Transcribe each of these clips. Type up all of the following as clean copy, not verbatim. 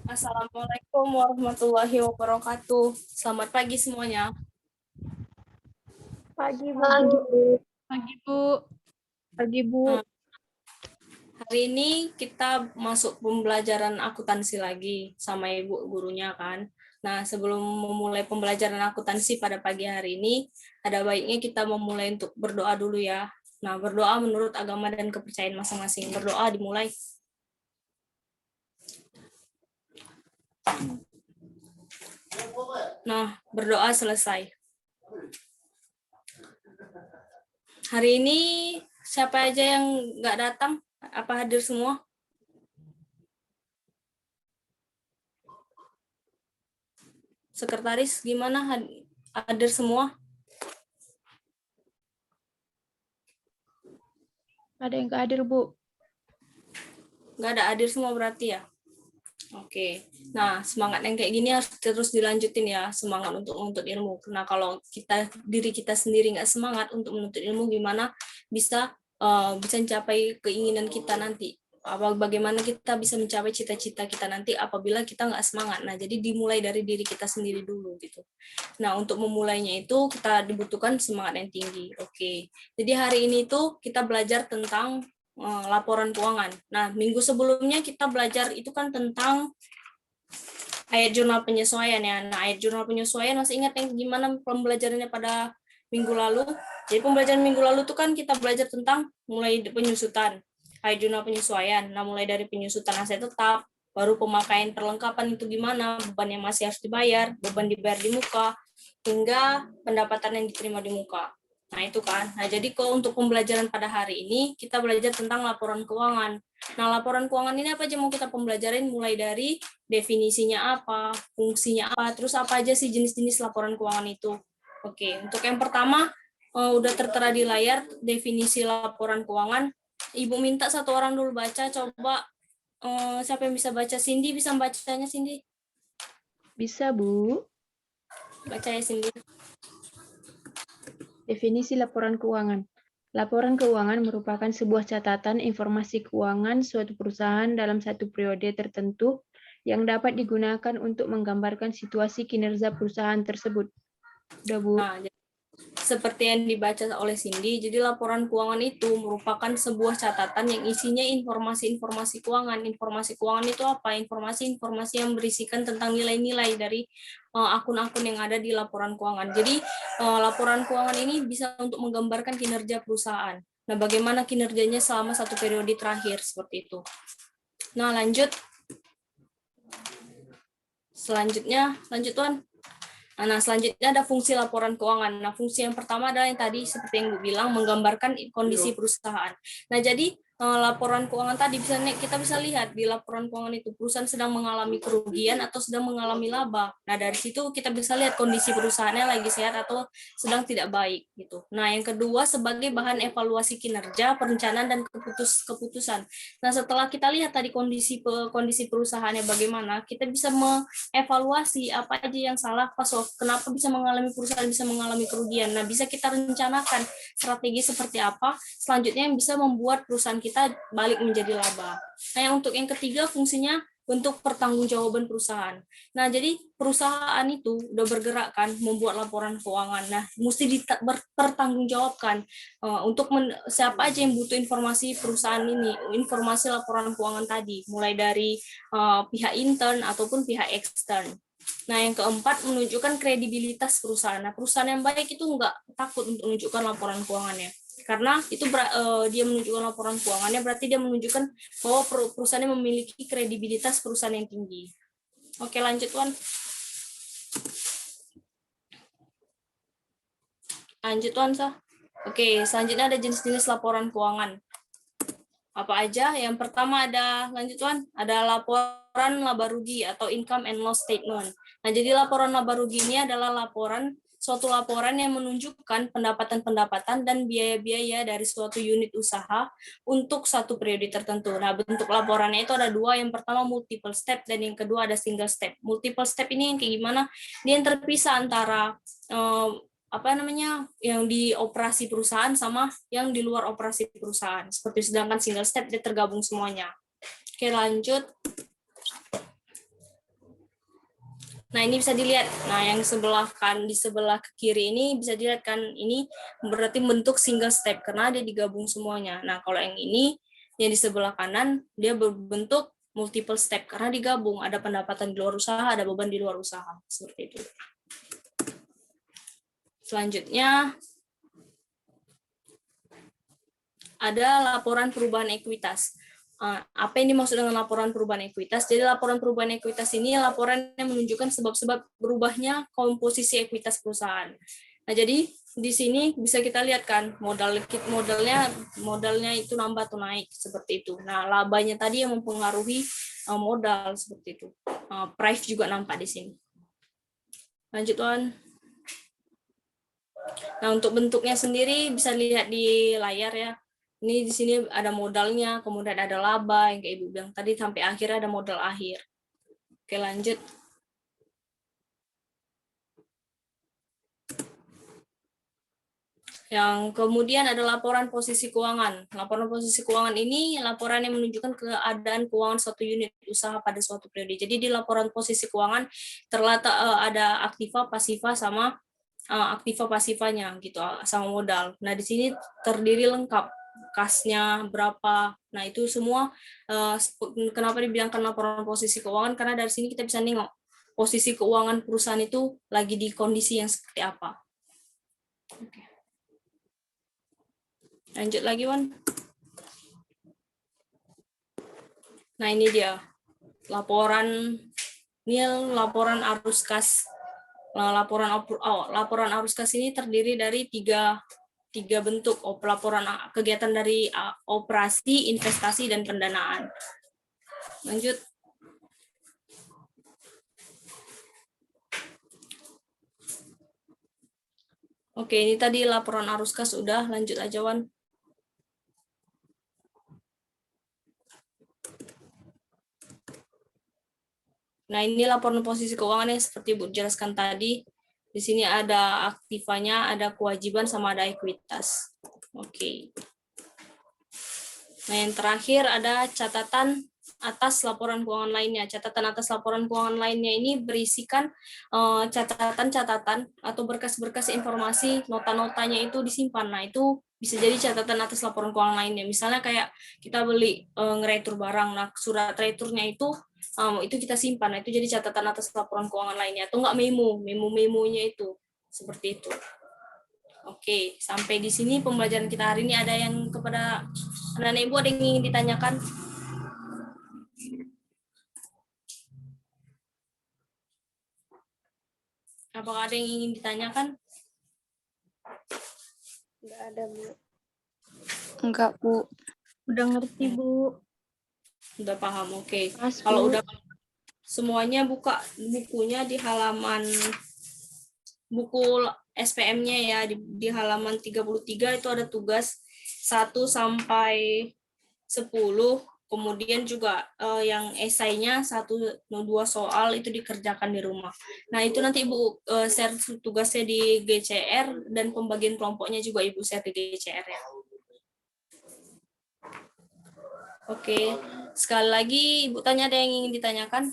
Assalamualaikum warahmatullahi wabarakatuh. Selamat pagi semuanya. Pagi, Bu. Pagi, Bu. Pagi, Bu. Nah, hari ini kita masuk pembelajaran akuntansi lagi sama ibu gurunya kan. Nah, sebelum memulai pembelajaran akuntansi pada pagi hari ini, ada baiknya kita memulai untuk berdoa dulu ya. Nah, berdoa menurut agama dan kepercayaan masing-masing. Berdoa dimulai. Nah, berdoa selesai. Hari ini siapa aja yang nggak datang? Apa hadir semua? Sekretaris gimana, hadir semua? Ada yang nggak hadir, Bu? Nggak ada hadir semua berarti ya? Oke. Nah, semangat yang kayak gini harus terus dilanjutin ya, semangat untuk menuntut ilmu. Nah, kalau diri kita sendiri nggak semangat untuk menuntut ilmu, gimana bisa mencapai keinginan kita nanti? Bagaimana kita bisa mencapai cita-cita kita nanti apabila kita nggak semangat? Nah, jadi dimulai dari diri kita sendiri dulu gitu. Nah, untuk memulainya itu kita dibutuhkan semangat yang tinggi. Oke. Jadi hari ini tuh kita belajar tentang laporan keuangan. Nah, minggu sebelumnya kita belajar itu kan tentang ayat jurnal penyesuaian ya. Nah, ayat jurnal penyesuaian masih ingat yang gimana pembelajarannya pada minggu lalu? Jadi pembelajaran minggu lalu tuh kan kita belajar tentang mulai penyusutan, ayat jurnal penyesuaian. Nah, mulai dari penyusutan aset tetap, baru pemakaian perlengkapan itu gimana, beban yang masih harus dibayar, beban dibayar di muka, hingga pendapatan yang diterima di muka. Nah, itu kan. Nah, jadi kalau untuk pembelajaran pada hari ini, kita belajar tentang laporan keuangan. Nah, laporan keuangan ini apa aja mau kita pembelajarin, mulai dari definisinya apa, fungsinya apa, terus apa aja sih jenis-jenis laporan keuangan itu. Oke, untuk yang pertama, udah tertera di layar definisi laporan keuangan. Ibu minta satu orang dulu baca, coba siapa yang bisa baca? Cindy bisa bacanya, Cindy? Bisa, Bu. Baca ya, Cindy. Definisi laporan keuangan. Laporan keuangan merupakan sebuah catatan informasi keuangan suatu perusahaan dalam satu periode tertentu yang dapat digunakan untuk menggambarkan situasi kinerja perusahaan tersebut. Udah, Bu. Nah, seperti yang dibaca oleh Cindy, jadi laporan keuangan itu merupakan sebuah catatan yang isinya informasi-informasi keuangan. Informasi keuangan itu apa? Informasi-informasi yang berisikan tentang nilai-nilai dari akun-akun yang ada di laporan keuangan. Jadi laporan keuangan ini bisa untuk menggambarkan kinerja perusahaan. Nah, bagaimana kinerjanya selama satu periode terakhir seperti itu. Nah, lanjut. Selanjutnya, lanjut Tuan. Nah, selanjutnya ada fungsi laporan keuangan. Nah, fungsi yang pertama adalah yang tadi seperti yang gue bilang, menggambarkan kondisi perusahaan. Nah, jadi laporan keuangan tadi kita bisa lihat di laporan keuangan itu perusahaan sedang mengalami kerugian atau sedang mengalami laba. Nah, dari situ kita bisa lihat kondisi perusahaannya lagi sehat atau sedang tidak baik gitu. Nah, yang kedua sebagai bahan evaluasi kinerja, perencanaan dan keputusan. Nah, setelah kita lihat tadi kondisi perusahaannya bagaimana, kita bisa evaluasi apa aja yang salah, kenapa perusahaan bisa mengalami kerugian. Nah, bisa kita rencanakan strategi seperti apa selanjutnya yang bisa membuat perusahaan kita balik menjadi laba. Nah, untuk yang ketiga fungsinya untuk pertanggungjawaban perusahaan. Nah, jadi perusahaan itu udah bergerak kan membuat laporan keuangan. Nah, mesti dipertanggungjawabkan untuk siapa aja yang butuh informasi perusahaan ini, informasi laporan keuangan tadi, mulai dari pihak intern ataupun pihak ekstern. Nah, yang keempat, menunjukkan kredibilitas perusahaan. Nah, perusahaan yang baik itu nggak takut untuk menunjukkan laporan keuangannya. Karena itu dia menunjukkan laporan keuangannya, berarti dia menunjukkan bahwa perusahaannya memiliki kredibilitas perusahaan yang tinggi. Oke, lanjut, Wan. Lanjut, Wan, Sah. Oke, selanjutnya ada jenis-jenis laporan keuangan. Apa aja? Yang pertama ada, lanjut, Wan, ada laporan laba rugi atau income and loss statement. Nah, jadi laporan laba rugi ini adalah suatu laporan yang menunjukkan pendapatan-pendapatan dan biaya-biaya dari suatu unit usaha untuk satu periode tertentu. Nah, bentuk laporannya itu ada dua. Yang pertama multiple step dan yang kedua ada single step. Multiple step ini yang kayak gimana? Dia yang terpisah antara yang di operasi perusahaan sama yang di luar operasi perusahaan. Seperti sedangkan single step dia tergabung semuanya. Oke, lanjut. Nah, ini bisa dilihat. Nah, yang di sebelah ke kiri ini bisa dilihat kan, ini berarti bentuk single step karena dia digabung semuanya. Nah, kalau yang ini yang di sebelah kanan dia berbentuk multiple step karena digabung, ada pendapatan di luar usaha, ada beban di luar usaha, seperti itu. Selanjutnya ada laporan perubahan ekuitas. Apa yang dimaksud dengan laporan perubahan ekuitas? Jadi laporan perubahan ekuitas ini laporan yang menunjukkan sebab-sebab berubahnya komposisi ekuitas perusahaan. Nah, jadi di sini bisa kita lihat kan modalnya itu nambah atau naik seperti itu. Nah, labanya tadi yang mempengaruhi modal seperti itu. Price juga nampak di sini. Lanjut, Wan. Nah, untuk bentuknya sendiri bisa lihat di layar ya. Ini di sini ada modalnya, kemudian ada laba yang kayak Ibu bilang tadi sampai akhirnya ada modal akhir. Oke, lanjut. Yang kemudian ada laporan posisi keuangan. Laporan posisi keuangan ini laporan yang menunjukkan keadaan keuangan suatu unit usaha pada suatu periode. Jadi di laporan posisi keuangan terletak ada aktiva, pasiva sama aktiva pasifanya gitu sama modal. Nah, di sini terdiri lengkap kasnya berapa. Nah, itu semua kenapa dibilangkan laporan posisi keuangan, karena dari sini kita bisa nengok posisi keuangan perusahaan itu lagi di kondisi yang seperti apa. Oke. Lanjut lagi, Wan. Nah, ini dia laporan arus kas. Laporan arus kas ini terdiri dari tiga bentuk laporan kegiatan dari operasi, investasi, dan pendanaan. Lanjut. Oke, ini tadi laporan arus kas udah, lanjut aja, Wan. Nah, ini laporan posisi keuangan yang seperti Bu jelaskan tadi. Di sini ada aktivanya, ada kewajiban, sama ada ekuitas. Oke. Nah, yang terakhir ada catatan atas laporan keuangan lainnya. Catatan atas laporan keuangan lainnya ini berisikan catatan-catatan atau berkas-berkas informasi, nota-notanya itu disimpan. Nah, itu bisa jadi catatan atas laporan keuangan lainnya. Misalnya kayak kita beli ngeretur barang, nah surat returnya itu kita simpan. Nah, itu jadi catatan atas laporan keuangan lainnya. Atau enggak memo-memonya itu. Seperti itu. Oke, sampai di sini pembelajaran kita hari ini. Ada yang kepada anak-anak Ibu ada yang ingin ditanyakan? Apakah ada yang ingin ditanyakan? Enggak ada, Bu. Enggak, Bu. Udah ngerti, Bu. Udah paham, oke. Pas, Kalau Bu. udah semuanya buka bukunya di halaman buku SPM-nya ya, di halaman 33 itu ada tugas 1 sampai 10. Kemudian juga yang esainya 1-2 soal itu dikerjakan di rumah. Nah, itu nanti Ibu share tugasnya di GCR, dan pembagian kelompoknya juga Ibu share di GCR ya. Oke, sekali lagi Ibu tanya, ada yang ingin ditanyakan?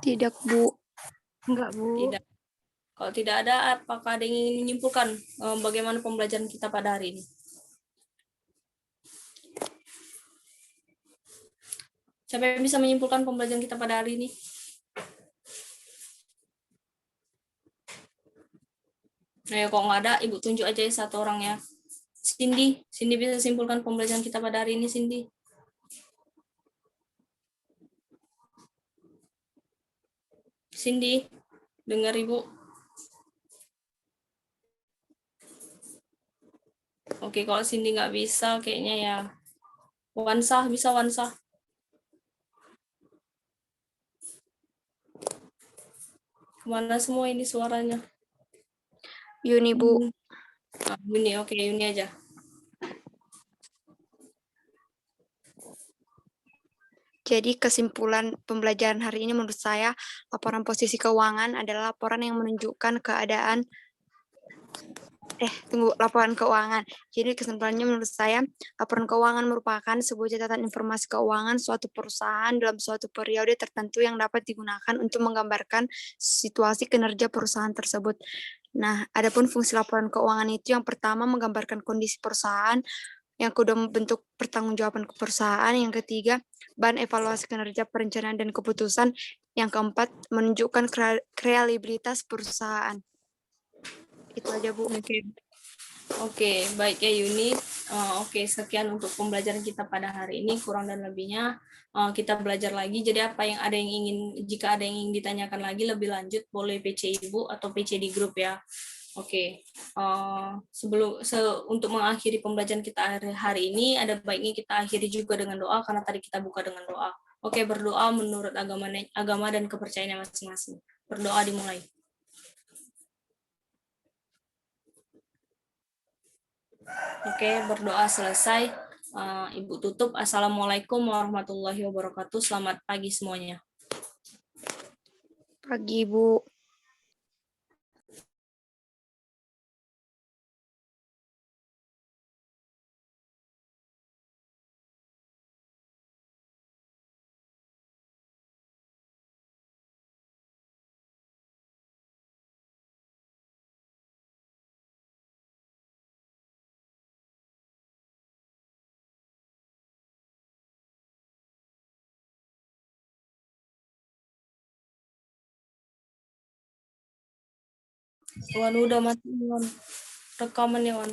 Tidak, Bu. Enggak, Bu. Tidak. Kalau tidak ada, apakah ada yang ingin menyimpulkan bagaimana pembelajaran kita pada hari ini? Siapa yang bisa menyimpulkan pembelajaran kita pada hari ini? Nah, ya, kalau nggak ada, Ibu tunjuk aja ya satu orang ya. Cindy bisa simpulkan pembelajaran kita pada hari ini, Cindy. Cindy, dengar Ibu. Oke, kalau Cindy nggak bisa, kayaknya ya. Wansah, bisa Wansah? Kemana semua ini suaranya? Yuni, Bu. Yuni, oke, Yuni aja. Jadi kesimpulan pembelajaran hari ini menurut saya, laporan posisi keuangan adalah laporan yang menunjukkan keadaan Tunggu, laporan keuangan. Jadi kesimpulannya menurut saya, laporan keuangan merupakan sebuah catatan informasi keuangan suatu perusahaan dalam suatu periode tertentu yang dapat digunakan untuk menggambarkan situasi kinerja perusahaan tersebut. Nah, adapun fungsi laporan keuangan itu yang pertama menggambarkan kondisi perusahaan, yang kedua membentuk pertanggungjawaban perusahaan, yang ketiga bahan evaluasi kinerja perencanaan dan keputusan, yang keempat menunjukkan kredibilitas perusahaan. Itu aja, Bu. Oke, baik ya Yuni. Oke, sekian untuk pembelajaran kita pada hari ini. Kurang dan lebihnya kita belajar lagi. Jadi jika ada yang ingin ditanyakan lagi lebih lanjut, boleh PC Ibu atau PC di grup ya. Oke, untuk mengakhiri pembelajaran kita hari ini, ada baiknya kita akhiri juga dengan doa karena tadi kita buka dengan doa. Oke, berdoa menurut agama dan kepercayaannya masing-masing. Berdoa dimulai. Oke, berdoa selesai. Ibu tutup. Assalamualaikum warahmatullahi wabarakatuh. Selamat pagi semuanya. Pagi, Bu. Wan udah mati Wan. Rekaman ya Wan.